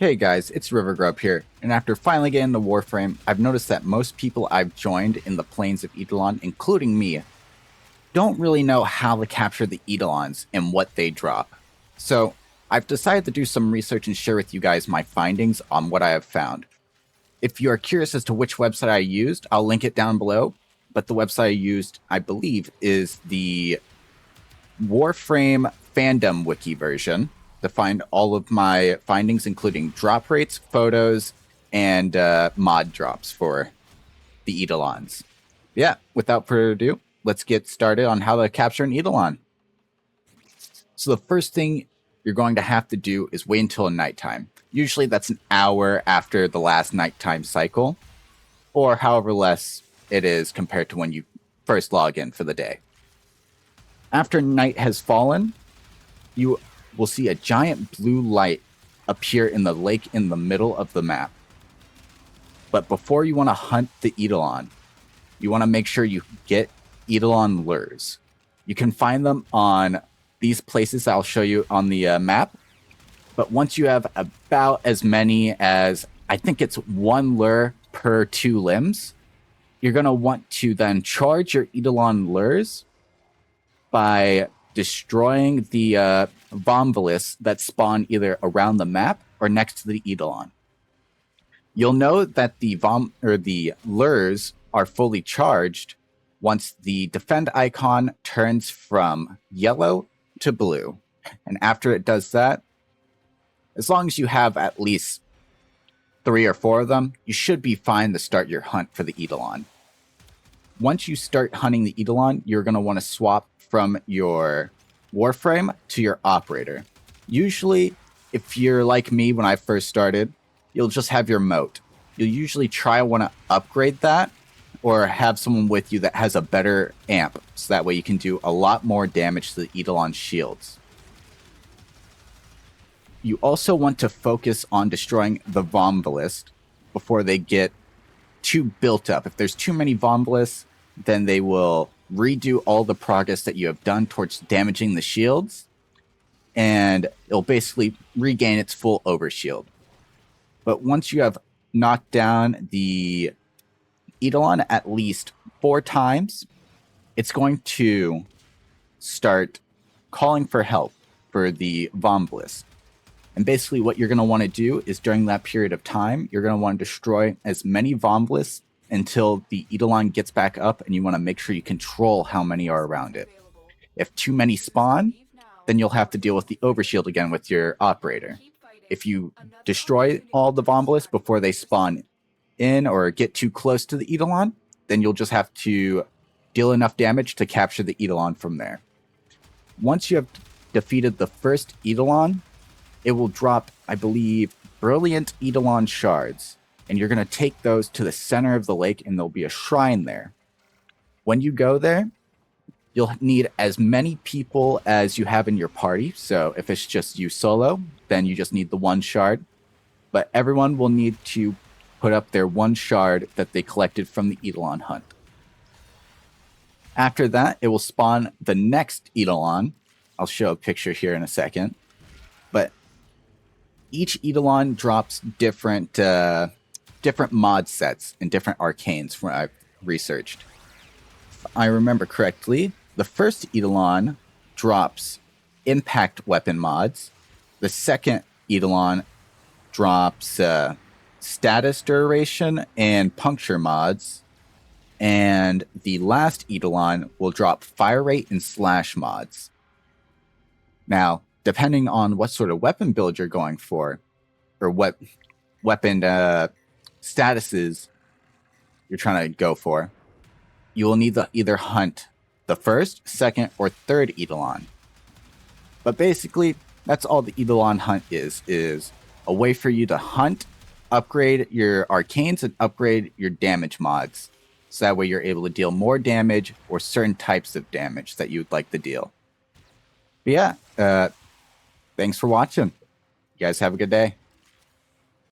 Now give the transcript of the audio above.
Hey guys, it's Rivergrub here, and after finally getting the Warframe, I've noticed that most people I've joined in the plains of Eidolon, including me, don't really know how to capture the Eidolons and what they drop. So, I've decided to do some research and share with you guys my findings on what I have found. If you are curious as to which website I used, I'll link it down below, but the website I used, I believe, is the Warframe fandom wiki version to find all of my findings, including drop rates, photos, and mod drops for the Eidolons. Yeah, without further ado, let's get started on how to capture an Eidolon. So the first thing you're going to have to do is wait until nighttime. Usually that's an hour after the last nighttime cycle, or however less it is compared to when you first log in for the day. After night has fallen, you will see a giant blue light appear in the lake in the middle of the map. But before you want to hunt the Eidolon, you want to make sure you get Eidolon lures. You can find them on these places I'll show you on the map. But once you have about as many as, I think it's one lure per 2 limbs, you're going to want to then charge your Eidolon lures by destroying the Vomvalis that spawn either around the map or next to the Eidolon. You'll know that the lures are fully charged once the defend icon turns from yellow to blue. And after it does that, as long as you have at least 3 or 4 of them, you should be fine to start your hunt for the Eidolon. Once you start hunting the Eidolon, you're going to want to swap from your Warframe to your operator. Usually, if you're like me when I first started, you'll just have your moat. You'll usually want to upgrade that or have someone with you that has a better amp, so that way you can do a lot more damage to the Eidolon shields. You also want to focus on destroying the Vomvalis before they get too built up. If there's too many Vomvalis, then they will redo all the progress that you have done towards damaging the shields, and it'll basically regain its full overshield. But once you have knocked down the Eidolon at least 4 times, it's going to start calling for help for the Vomvalis. And basically what you're going to want to do is during that period of time, you're going to want to destroy as many Vomvalis until the Eidolon gets back up, and you want to make sure you control how many are around it. If too many spawn, then you'll have to deal with the overshield again with your operator. If you destroy all the Vomvalis before they spawn in or get too close to the Eidolon, then you'll just have to deal enough damage to capture the Eidolon from there. Once you have defeated the first Eidolon, it will drop, I believe, brilliant Eidolon shards. And you're going to take those to the center of the lake, and there'll be a shrine there. When you go there, you'll need as many people as you have in your party. So if it's just you solo, then you just need the 1 shard. But everyone will need to put up their 1 shard that they collected from the Eidolon hunt. After that, it will spawn the next Eidolon. I'll show a picture here in a second. But each Eidolon drops different mod sets and different arcanes from what I've researched. If I remember correctly, the first Eidolon drops impact weapon mods. The second Eidolon drops status duration and puncture mods. And the last Eidolon will drop fire rate and slash mods. Now, depending on what sort of weapon build you're going for, or what weapon statuses you're trying to go for, you will need to either hunt the first, second, or third Eidolon. But basically, that's all the Eidolon hunt is a way for you to hunt, upgrade your arcanes, and upgrade your damage mods. So that way you're able to deal more damage or certain types of damage that you would like to deal. But yeah, thanks for watching. You guys have a good day.